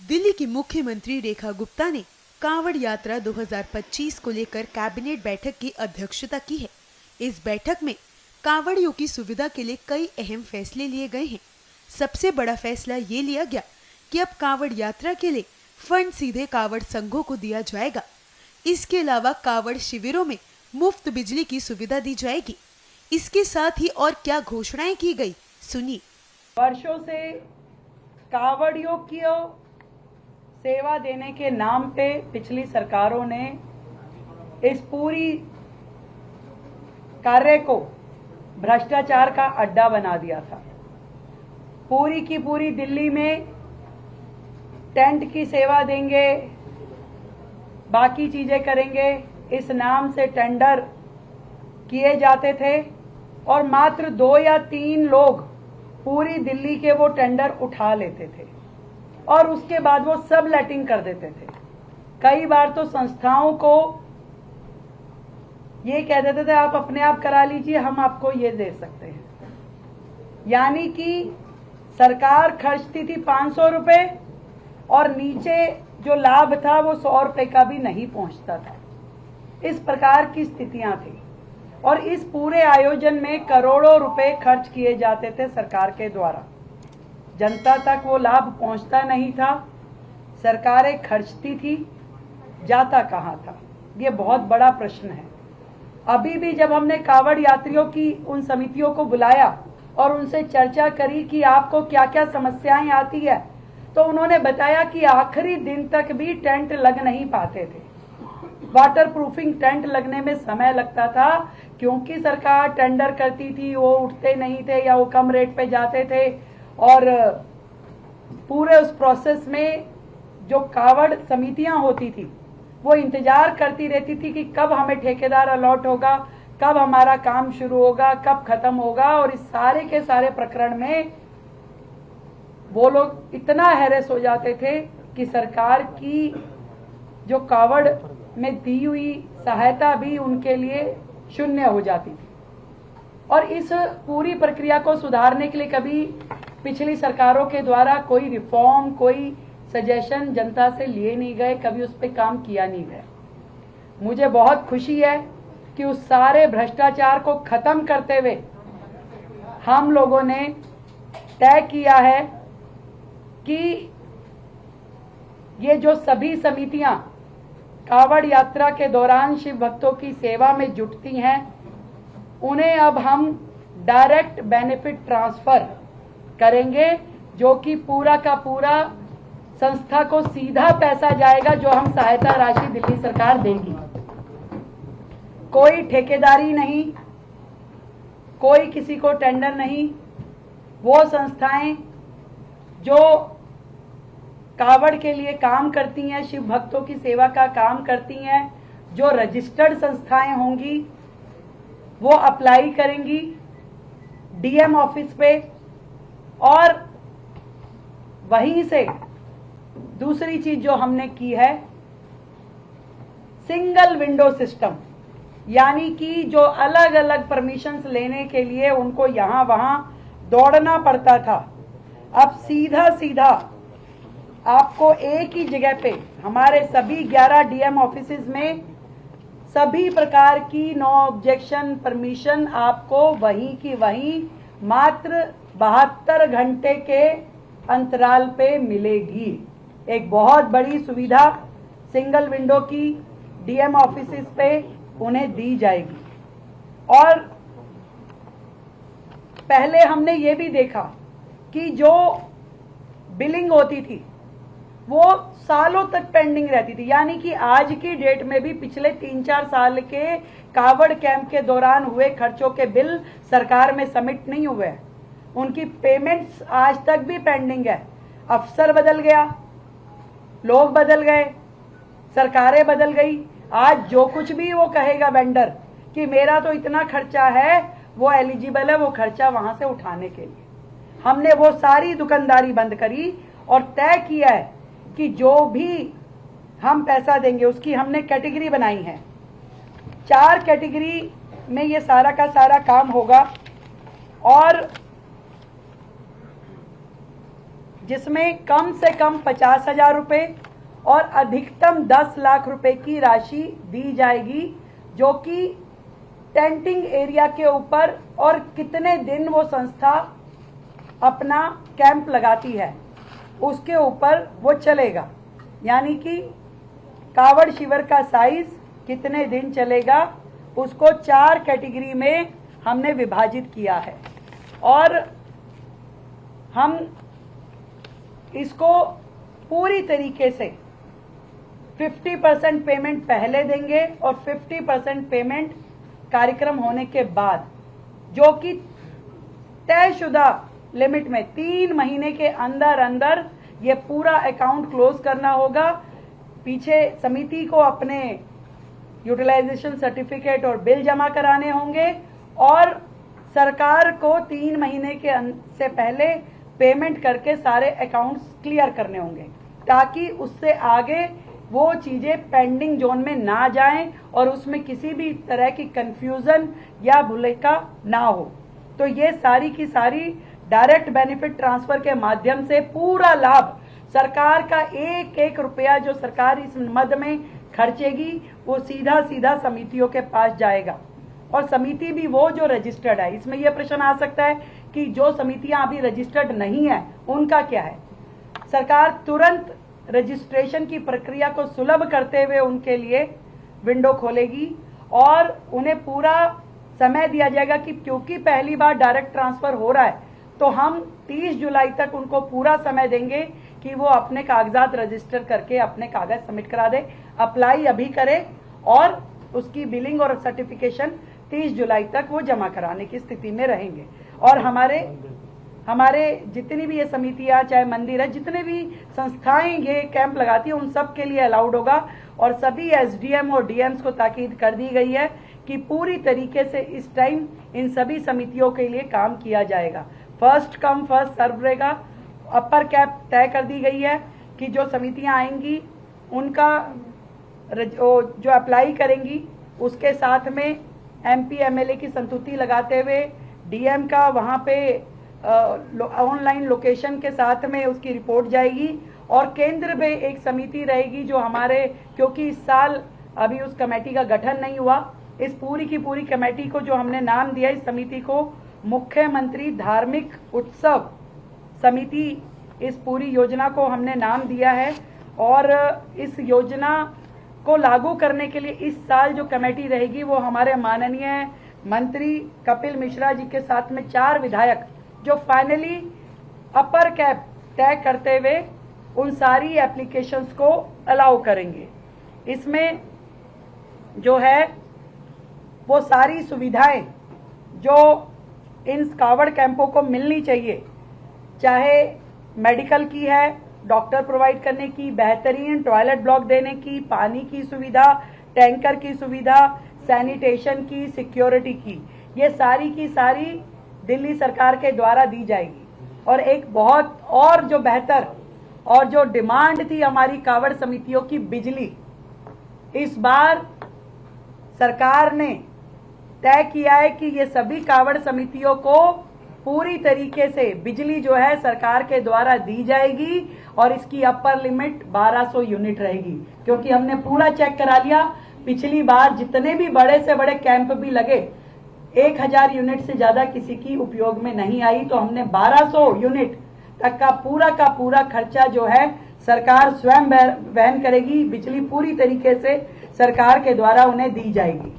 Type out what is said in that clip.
दिल्ली की मुख्यमंत्री रेखा गुप्ता ने कांवड़ यात्रा 2025 को लेकर कैबिनेट बैठक की अध्यक्षता की है। इस बैठक में कांवड़ियों की सुविधा के लिए कई अहम फैसले लिए गए हैं। सबसे बड़ा फैसला ये लिया गया कि अब कांवड़ यात्रा के लिए फंड सीधे कांवड़ संघों को दिया जाएगा। इसके अलावा कांवड़ शिविरों में मुफ्त बिजली की सुविधा दी जाएगी। इसके साथ ही और क्या घोषणाएं की गई, सुनिए। वर्षों से कांवड़ियों की सेवा देने के नाम पे पिछली सरकारों ने इस पूरी कार्य को भ्रष्टाचार का अड्डा बना दिया था। पूरी की पूरी दिल्ली में टेंट की सेवा देंगे, बाकी चीजें करेंगे, इस नाम से टेंडर किए जाते थे और मात्र 2 या 3 लोग पूरी दिल्ली के वो टेंडर उठा लेते थे और उसके बाद वो सब लेटिंग कर देते थे। कई बार तो संस्थाओं को ये कह देते थे आप अपने आप करा लीजिए, हम आपको ये दे सकते हैं। यानी कि सरकार खर्चती थी 500 रुपए और नीचे जो लाभ था वो 100 रुपए का भी नहीं पहुंचता था। इस प्रकार की स्थितियां थी और इस पूरे आयोजन में करोड़ों रुपए खर्च किए जाते थे सरकार के द्वारा। जनता तक वो लाभ पहुंचता नहीं था, सरकारें खर्चती थी, जाता कहां था? ये बहुत बड़ा प्रश्न है। अभी भी जब हमने कांवड़ यात्रियों की उन समितियों को बुलाया और उनसे चर्चा करी कि आपको क्या क्या समस्याएं आती है, तो उन्होंने बताया कि आखिरी दिन तक भी टेंट लग नहीं पाते थे। वाटर प्रूफिंग टेंट लगने में समय लगता था क्योंकि सरकार टेंडर करती थी, वो उठते नहीं थे या वो कम रेट पे जाते थे और पूरे उस प्रोसेस में जो कांवड़ समितियां होती थी वो इंतजार करती रहती थी कि कब हमें ठेकेदार अलॉट होगा, कब हमारा काम शुरू होगा, कब खत्म होगा। और इस सारे के सारे प्रकरण में वो लोग इतना हैरेस हो जाते थे कि सरकार की जो कांवड़ में दी हुई सहायता भी उनके लिए शून्य हो जाती थी। और इस पूरी प्रक्रिया को सुधारने के लिए कभी पिछली सरकारों के द्वारा कोई रिफॉर्म, कोई सजेशन जनता से लिए नहीं गए, कभी उस पर काम किया नहीं गया। मुझे बहुत खुशी है कि उस सारे भ्रष्टाचार को खत्म करते हुए हम लोगों ने तय किया है कि ये जो सभी समितियां कांवड़ यात्रा के दौरान शिव भक्तों की सेवा में जुटती हैं, उन्हें अब हम डायरेक्ट बेनिफिट ट्रांसफर करेंगे, जो कि पूरा का पूरा संस्था को सीधा पैसा जाएगा जो हम सहायता राशि दिल्ली सरकार देगी। कोई ठेकेदारी नहीं, कोई किसी को टेंडर नहीं। वो संस्थाएं जो कांवड़ के लिए काम करती हैं, शिव भक्तों की सेवा का काम करती हैं, जो रजिस्टर्ड संस्थाएं होंगी वो अप्लाई करेंगी डीएम ऑफिस पे और वहीं से दूसरी चीज जो हमने की है सिंगल विंडो सिस्टम, यानी कि जो अलग अलग परमिशंस लेने के लिए उनको यहां वहां दौड़ना पड़ता था, अब सीधा सीधा आपको एक ही जगह पे हमारे सभी 11 डीएम ऑफिसेज में सभी प्रकार की नो ऑब्जेक्शन परमिशन आपको वहीं की वहीं मात्र 72 घंटे के अंतराल पे मिलेगी। एक बहुत बड़ी सुविधा सिंगल विंडो की डीएम ऑफिसेज पे उन्हें दी जाएगी। और पहले हमने ये भी देखा कि जो बिलिंग होती थी वो सालों तक पेंडिंग रहती थी, यानी कि आज की डेट में भी पिछले 3-4 साल के कांवड़ कैंप के दौरान हुए खर्चों के बिल सरकार में सबमिट नहीं हुए, उनकी पेमेंट्स आज तक भी पेंडिंग है। अफसर बदल गया, लोग बदल गए, सरकारें बदल गई, आज जो कुछ भी वो कहेगा वेंडर कि मेरा तो इतना खर्चा है, वो एलिजिबल है वो खर्चा वहां से उठाने के लिए। हमने वो सारी दुकानदारी बंद करी और तय किया है कि जो भी हम पैसा देंगे उसकी हमने कैटेगरी बनाई है। 4 कैटेगरी में ये सारा का सारा काम होगा और जिसमें कम से कम 50,000 रुपये और अधिकतम 10 लाख रुपए की राशि दी जाएगी, जो कि टेंटिंग एरिया के ऊपर और कितने दिन वो संस्था अपना कैंप लगाती है उसके ऊपर वो चलेगा। यानी कि कावड़ शिविर का साइज कितने दिन चलेगा उसको 4 कैटेगरी में हमने विभाजित किया है और हम इसको पूरी तरीके से 50% पेमेंट पहले देंगे और 50% पेमेंट कार्यक्रम होने के बाद, जो कि तयशुदा लिमिट में 3 महीने के अंदर अंदर ये पूरा अकाउंट क्लोज करना होगा। पीछे समिति को अपने यूटिलाइजेशन सर्टिफिकेट और बिल जमा कराने होंगे और सरकार को 3 महीने के से पहले पेमेंट करके सारे अकाउंट्स क्लियर करने होंगे, ताकि उससे आगे वो चीजें पेंडिंग जोन में ना जाएं और उसमें किसी भी तरह की कंफ्यूजन या भुलेखा ना हो। तो ये सारी की सारी डायरेक्ट बेनिफिट ट्रांसफर के माध्यम से पूरा लाभ सरकार का एक एक रुपया जो सरकार इस मद में खर्चेगी वो सीधा सीधा समितियों के पास जाएगा। और समिति भी वो जो रजिस्टर्ड है। इसमें यह प्रश्न आ सकता है कि जो समितियां अभी रजिस्टर्ड नहीं है उनका क्या है। सरकार तुरंत रजिस्ट्रेशन की प्रक्रिया को सुलभ करते हुए उनके लिए विंडो खोलेगी और उन्हें पूरा समय दिया जाएगा कि क्योंकि पहली बार डायरेक्ट ट्रांसफर हो रहा है तो हम 30 जुलाई तक उनको पूरा समय देंगे कि वो अपने कागजात रजिस्टर करके अपने कागज सबमिट करा दे, अप्लाई अभी करे और उसकी बिलिंग और सर्टिफिकेशन 30 जुलाई तक वो जमा कराने की स्थिति में रहेंगे। और हमारे जितनी भी ये समितियां चाहे मंदिर है, जितने भी संस्थाएं ये कैंप लगाती है उन सब के लिए अलाउड होगा। और सभी एसडीएम और डीएम्स को ताकीद कर दी गई है कि पूरी तरीके से इस टाइम इन सभी समितियों के लिए काम किया जाएगा। फर्स्ट कम फर्स्ट सर्व रहेगा। अपर कैप तय कर दी गई है कि जो समितियां आएंगी उनका जो अप्लाई करेंगी उसके साथ में एमपी एमएलए की संतुति लगाते हुए डीएम का वहां पे ऑनलाइन लोकेशन के साथ में उसकी रिपोर्ट जाएगी और केंद्र में एक समिति रहेगी जो हमारे, क्योंकि इस साल अभी उस कमेटी का गठन नहीं हुआ, इस पूरी की पूरी कमेटी को जो हमने नाम दिया इस समिति को मुख्यमंत्री धार्मिक उत्सव समिति, इस पूरी योजना को हमने नाम दिया है। और इस योजना को लागू करने के लिए इस साल जो कमेटी रहेगी वो हमारे माननीय मंत्री कपिल मिश्रा जी के साथ में 4 विधायक जो फाइनली अपर कैप तय करते हुए उन सारी एप्लीकेशंस को अलाउ करेंगे। इसमें जो है वो सारी सुविधाएं जो इन कावड़ कैंपों को मिलनी चाहिए, चाहे मेडिकल की है, डॉक्टर प्रोवाइड करने की, बेहतरीन टॉयलेट ब्लॉक देने की, पानी की सुविधा, टैंकर की सुविधा, सैनिटेशन की, सिक्योरिटी की, ये सारी की सारी दिल्ली सरकार के द्वारा दी जाएगी। और एक बहुत और जो बेहतर और जो डिमांड थी हमारी कावड़ समितियों की, बिजली, इस बार सरकार ने तय किया है कि ये सभी कावड़ समितियों को पूरी तरीके से बिजली जो है सरकार के द्वारा दी जाएगी और इसकी अपर लिमिट 1200 यूनिट रहेगी। क्योंकि हमने पूरा चेक करा लिया, पिछली बार जितने भी बड़े से बड़े कैंप भी लगे 1000 यूनिट से ज्यादा किसी की उपयोग में नहीं आई, तो हमने 1200 यूनिट तक का पूरा खर्चा जो है सरकार स्वयं वहन करेगी। बिजली पूरी तरीके से सरकार के द्वारा उन्हें दी जाएगी।